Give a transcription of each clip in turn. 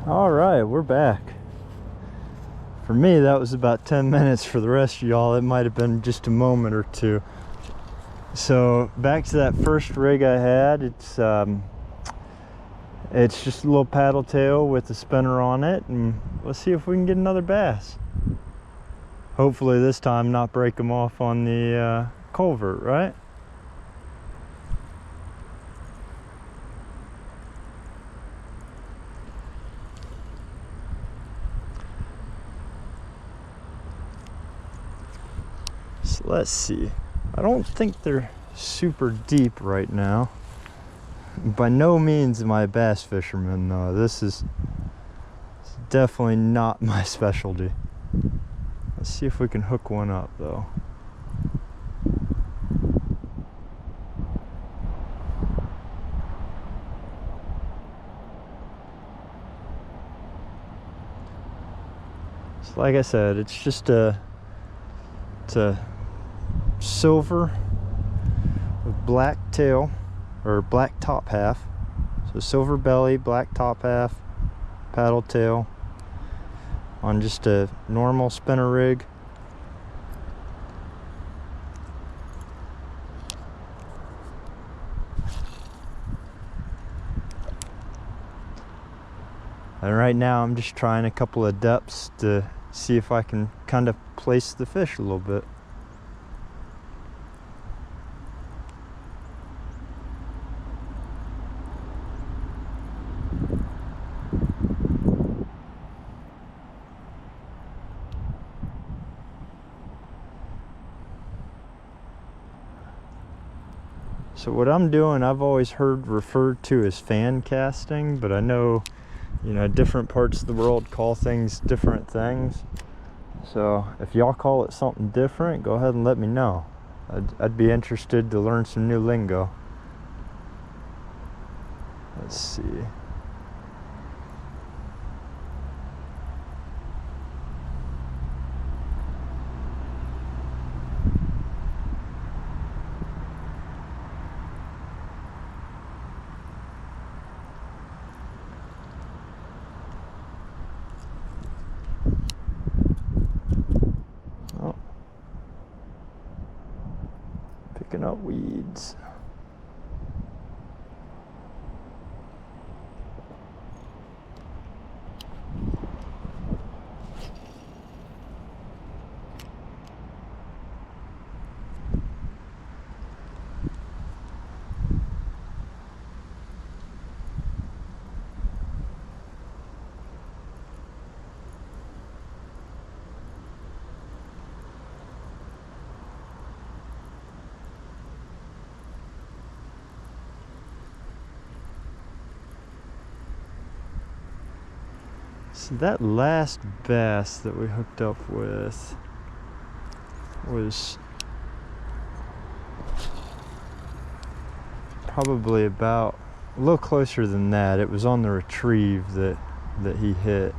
All right, we're back. For me, that was about 10 minutes. For the rest of y'all, it might have been just a moment or two. So back to that first rig I had. It's just a little paddle tail with a spinner on it, and let's see if we can get another bass. Hopefully this time not break them off on the culvert, right? So let's see. I don't think they're super deep right now. By no means am I a bass fisherman though. This is definitely not my specialty. Let's see if we can hook one up though. So like I said, it's just a silver with black tail, or black top half. So silver belly, black top half, paddle tail on just a normal spinner rig. And right now I'm just trying a couple of depths to see if I can kind of place the fish a little bit. So what I'm doing, I've always heard referred to as fan casting, but I know, different parts of the world call things different things. So if y'all call it something different, go ahead and let me know. I'd be interested to learn some new lingo. Let's see. Picking up weeds. So that last bass that we hooked up with was probably about a little closer than that. It was on the retrieve that he hit.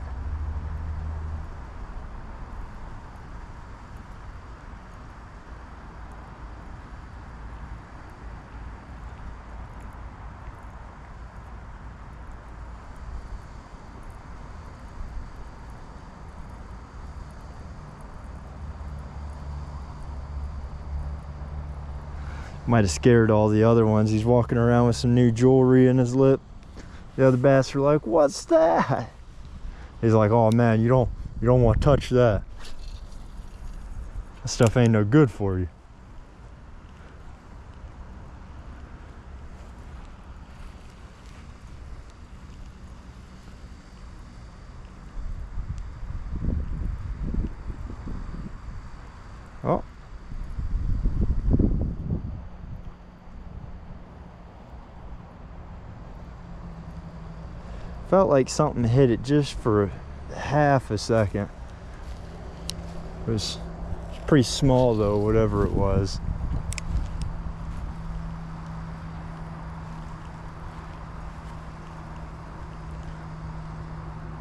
Might have scared all the other ones. He's walking around with some new jewelry in his lip. The other bass are like, "What's that?" He's like, "Oh man, you don't want to touch that. That stuff ain't no good for you." Oh. Felt like something hit it just for half a second. It was pretty small though, whatever it was.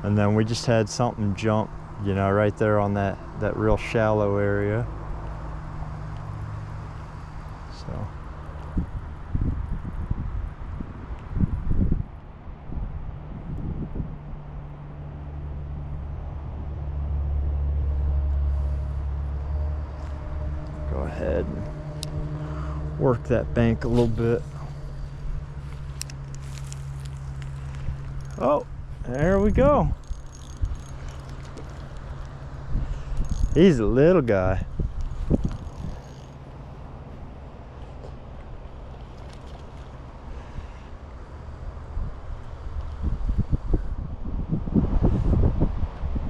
And then we just had something jump, right there on that real shallow area. So. ahead and work that bank a little bit. Oh, there we go. He's a little guy.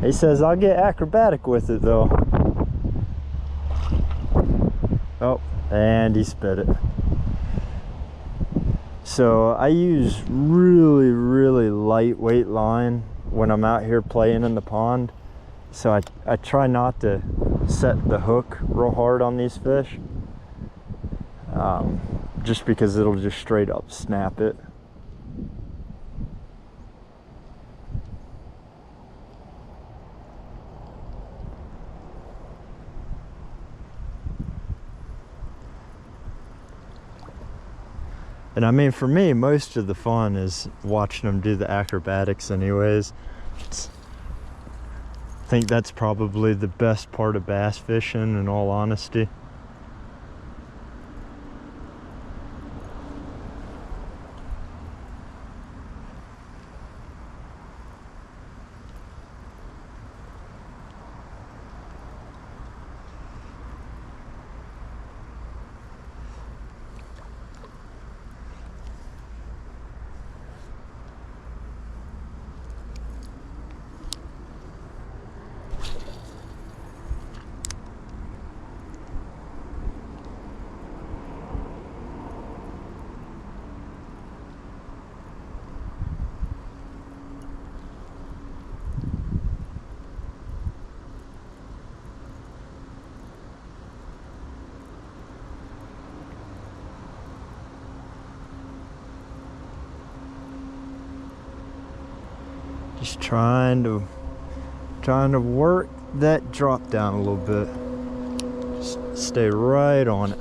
He says I'll get acrobatic with it though. Oh, and he spit it. So I use really lightweight line when I'm out here playing in the pond. So I try not to set the hook real hard on these fish, just because it'll just straight up snap it. And I mean, for me, most of the fun is watching them do the acrobatics anyways. I think that's probably the best part of bass fishing, in all honesty. Just trying to work that drop down a little bit. Just stay right on it.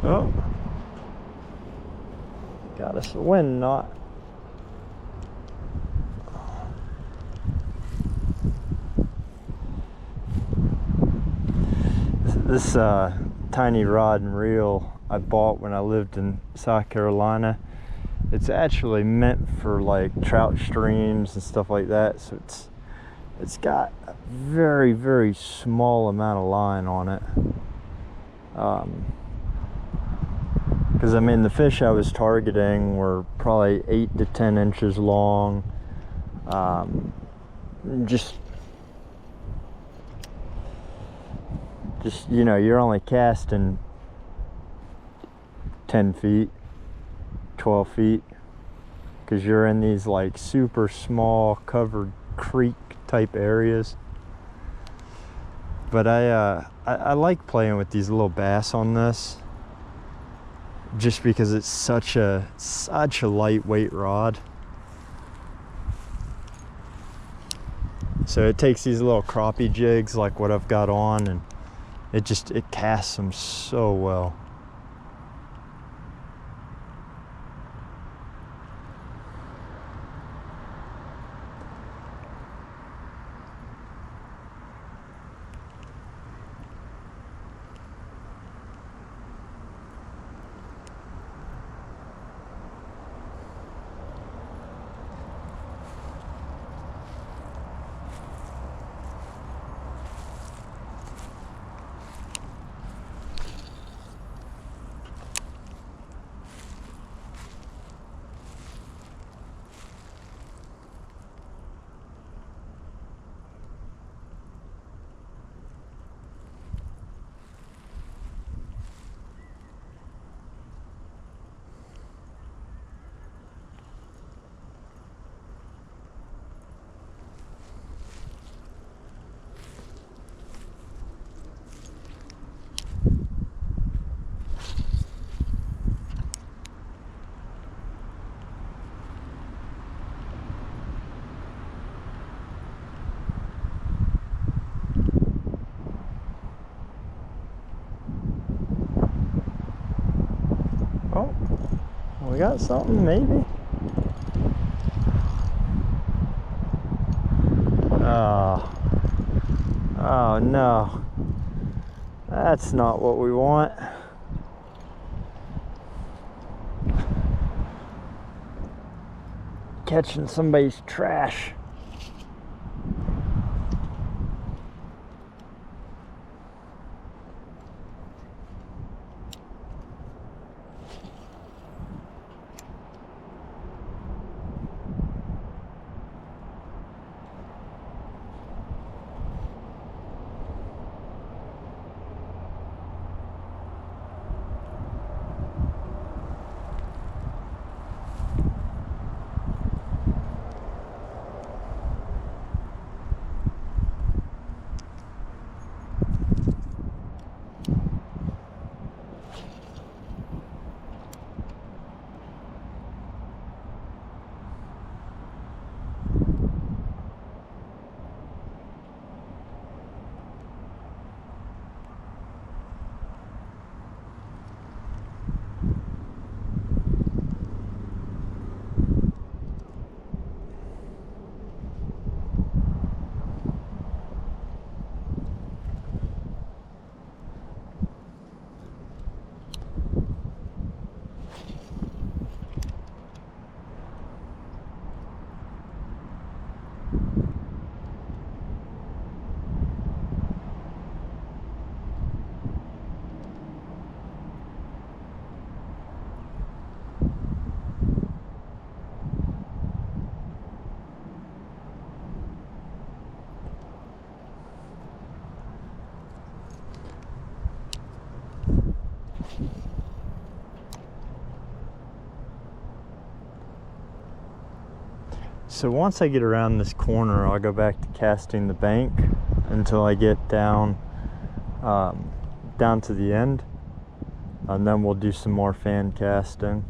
Oh, got us a wind knot. This tiny rod and reel I bought when I lived in South Carolina. It's actually meant for like trout streams and stuff like that. So it's got a very small amount of line on it. Because I mean, the fish I was targeting were probably 8 to 10 inches long. Just you know, you're only casting 10 feet, 12 feet. because you're in these like super small covered creek type areas. But I like playing with these little bass on this, just because it's such a lightweight rod. So it takes these little crappie jigs like what I've got on, and it casts them so well. Oh, we got something, maybe. Oh no, that's not what we want. Catching somebody's trash. So once I get around this corner, I'll go back to casting the bank until I get down to the end, and then we'll do some more fan casting.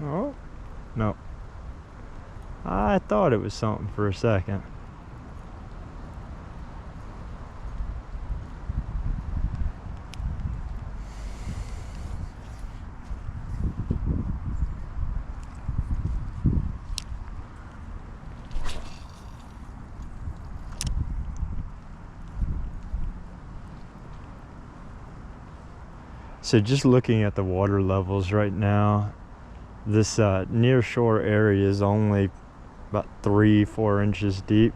Oh, no. I thought it was something for a second. So just looking at the water levels right now, this near shore area is only about 3-4 inches deep.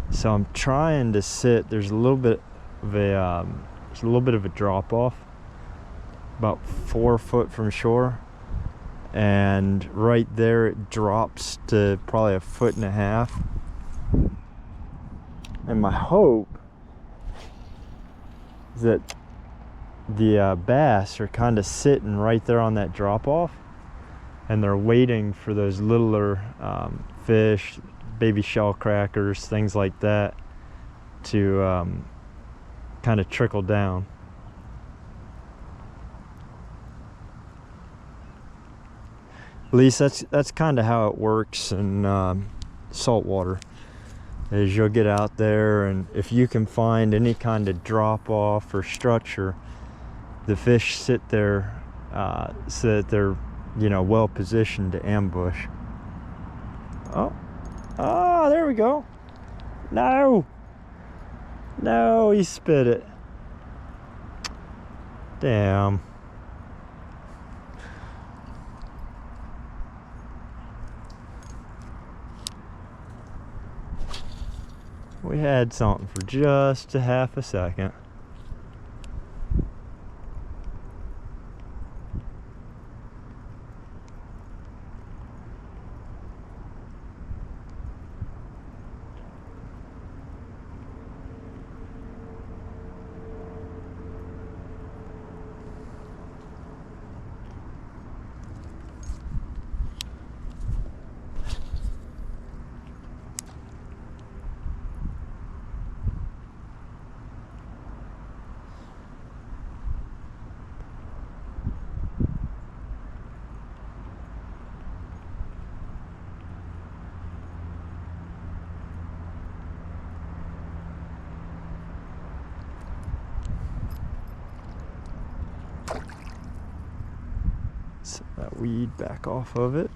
So I'm trying to sit. There's a little bit of a drop off, about 4 foot from shore, and right there it drops to probably 1.5 feet. And my hope is that the bass are kind of sitting right there on that drop off, and they're waiting for those littler fish, baby shell crackers, things like that, to kind of trickle down. At least that's kind of how it works in saltwater. Is you'll get out there, and if you can find any kind of drop off or structure, the fish sit there so that they're, you know, well positioned to ambush. Oh, there we go. No, he spit it. Damn. We had something for just a half a second. Set that weed back off of it.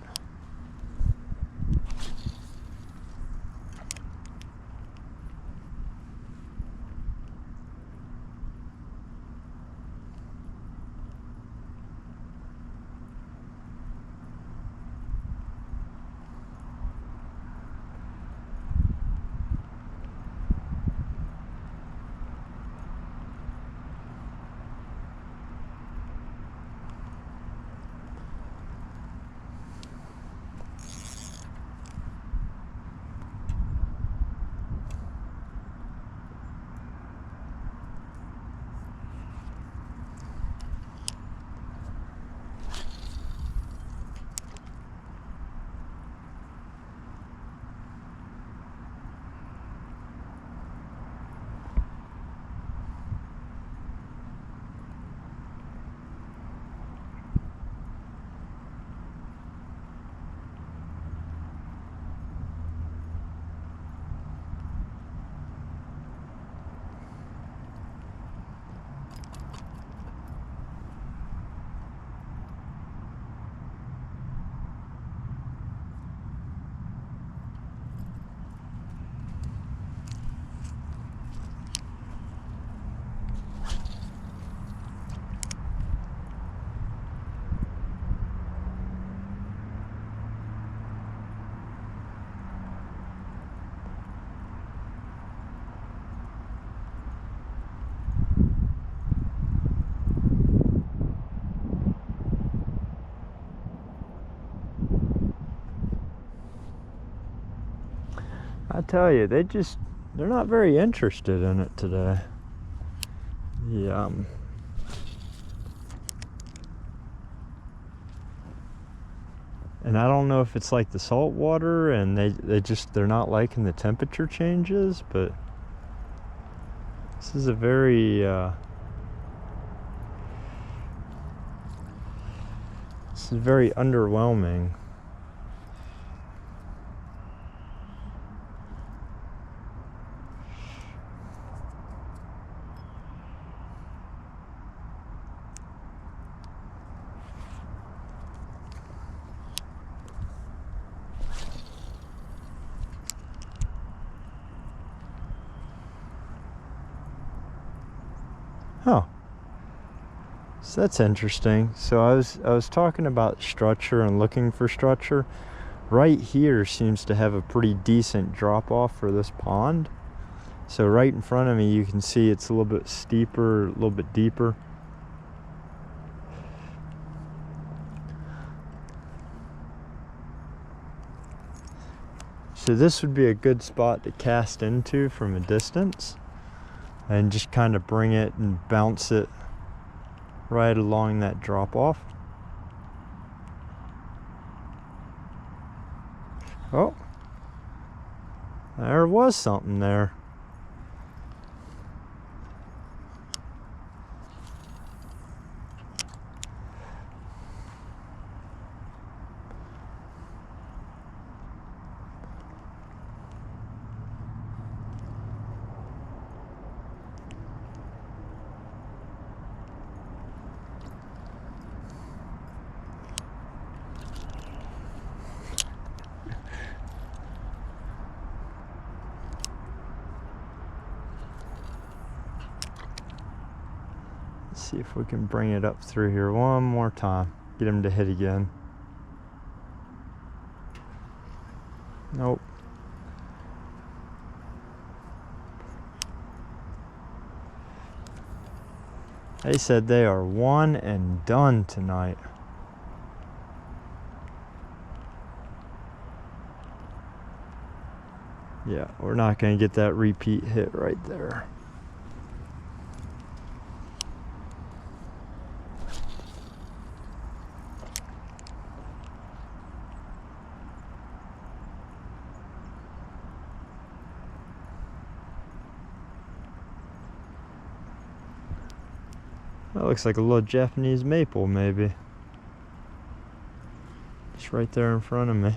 I tell you, they're not very interested in it today. And I don't know if it's like the salt water and they're not liking the temperature changes, but this is a very This is very underwhelming. Oh, so that's interesting. So I was talking about structure and looking for structure. Right here seems to have a pretty decent drop off for this pond. So right in front of me, you can see it's a little bit steeper, a little bit deeper. So this would be a good spot to cast into from a distance and just kind of bring it and bounce it right along that drop off. Oh, there was something there. See if we can bring it up through here one more time. Get him to hit again. Nope. They said they are one and done tonight. Yeah, we're not going to get that repeat hit right there. That looks like a little Japanese maple, maybe. Just right there in front of me.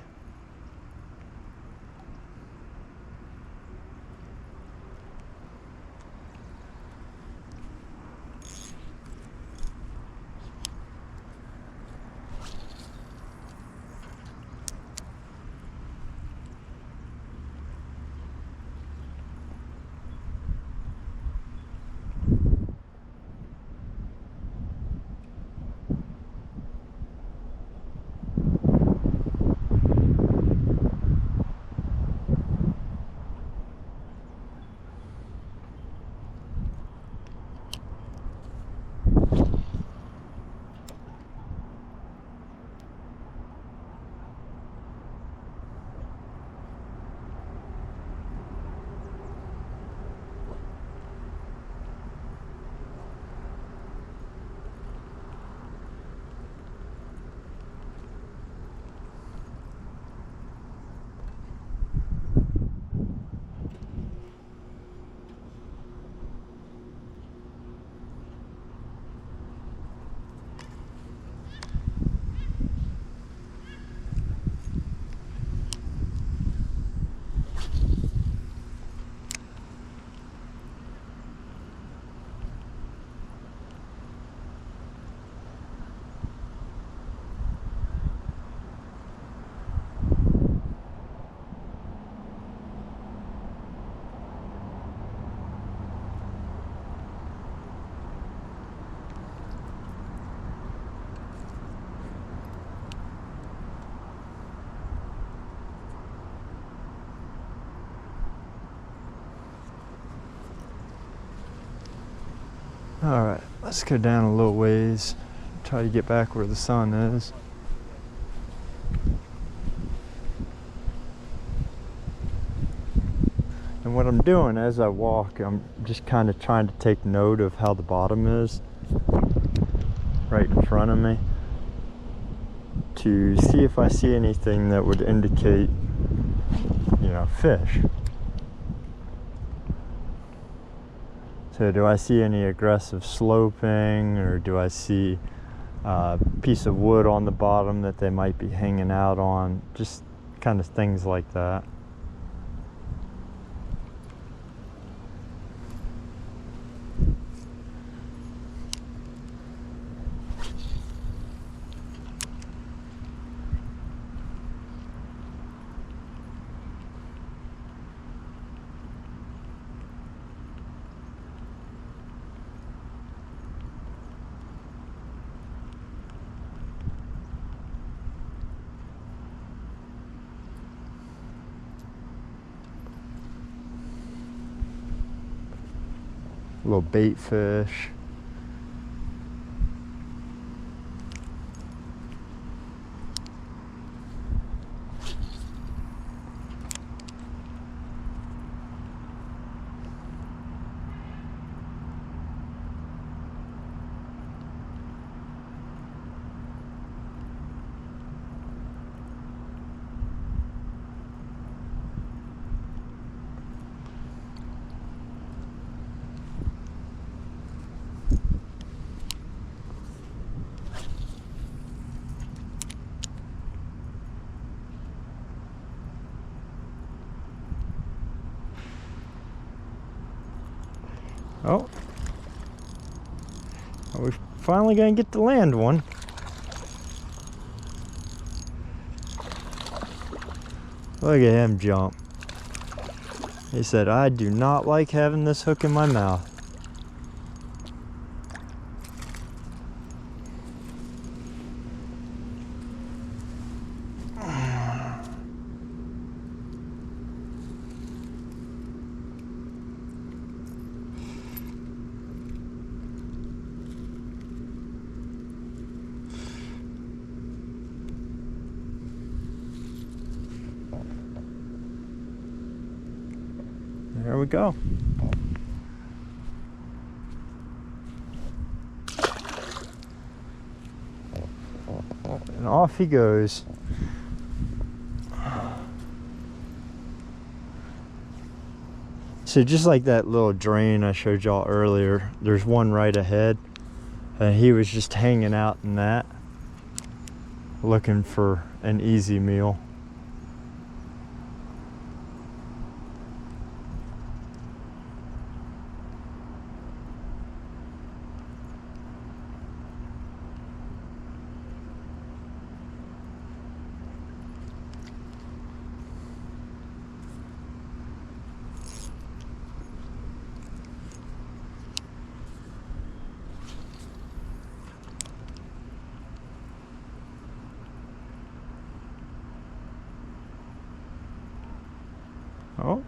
Alright, let's go down a little ways, try to get back where the sun is. And what I'm doing as I walk, I'm just kind of trying to take note of how the bottom is right in front of me to see if I see anything that would indicate, fish. So do I see any aggressive sloping, or do I see piece of wood on the bottom that they might be hanging out on, just kind of things like that. Little bait fish. Oh, we're finally gonna get to land one. Look at him jump. He said, "I do not like having this hook in my mouth." There we go. And off he goes. So just like that little drain I showed y'all earlier, there's one right ahead, and he was just hanging out in that, looking for an easy meal. Oh.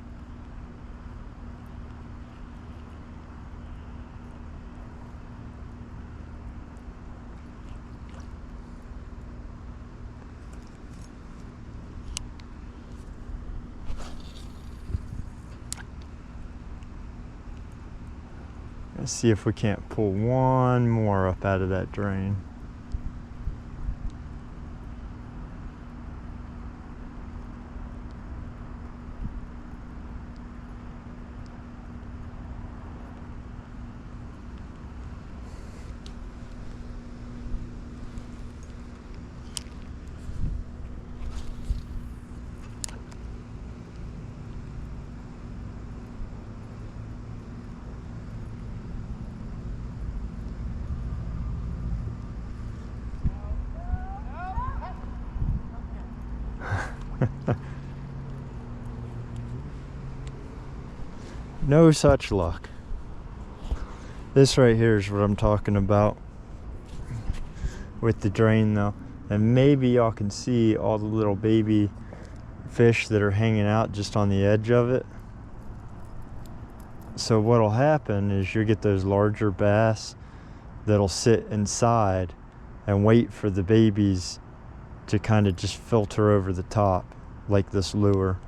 Let's see if we can't pull one more up out of that drain. No such luck. This right here is what I'm talking about with the drain though. And maybe y'all can see all the little baby fish that are hanging out just on the edge of it. So what'll happen is you'll get those larger bass that'll sit inside and wait for the babies to kind of just filter over the top like this lure.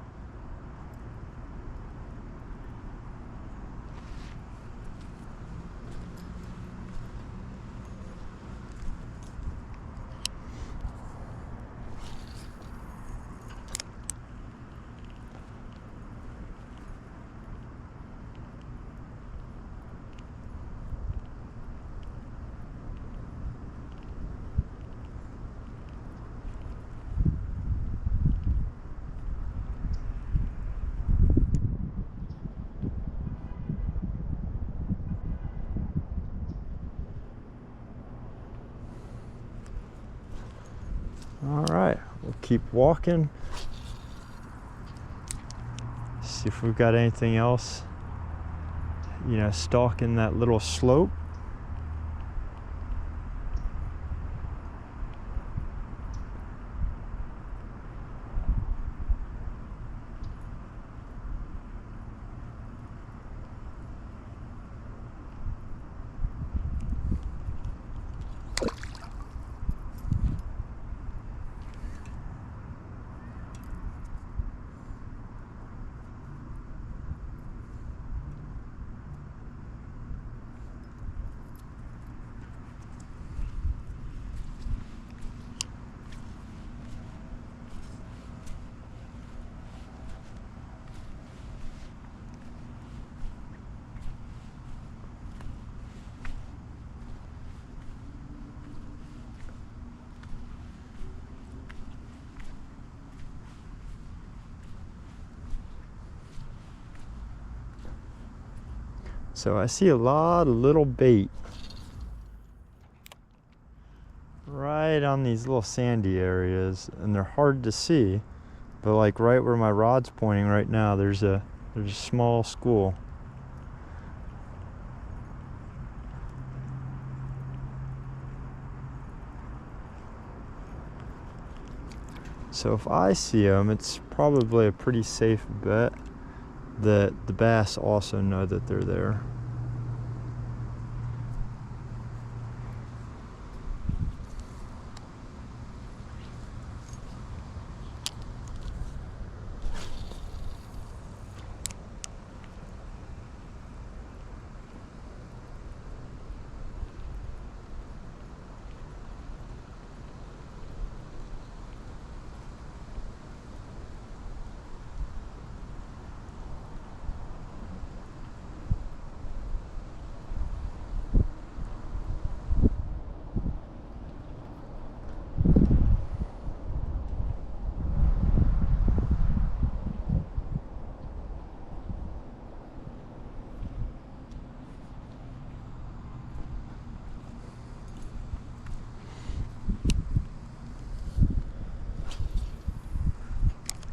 All right, we'll keep walking. See if we've got anything else, you know, stalking that little slope. So I see a lot of little bait right on these little sandy areas, and they're hard to see, but like right where my rod's pointing right now, there's a small school. So if I see them, it's probably a pretty safe bet that the bass also know that they're there.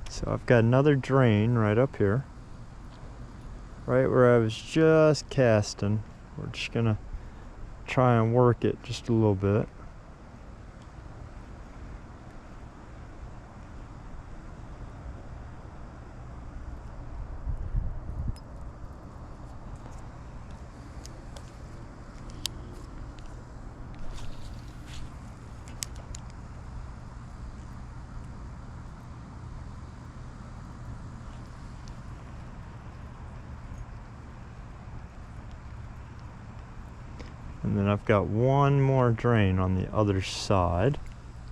So I've got another drain right up here, right where I was just casting. We're just gonna try and work it just a little bit. And then I've got one more drain on the other side.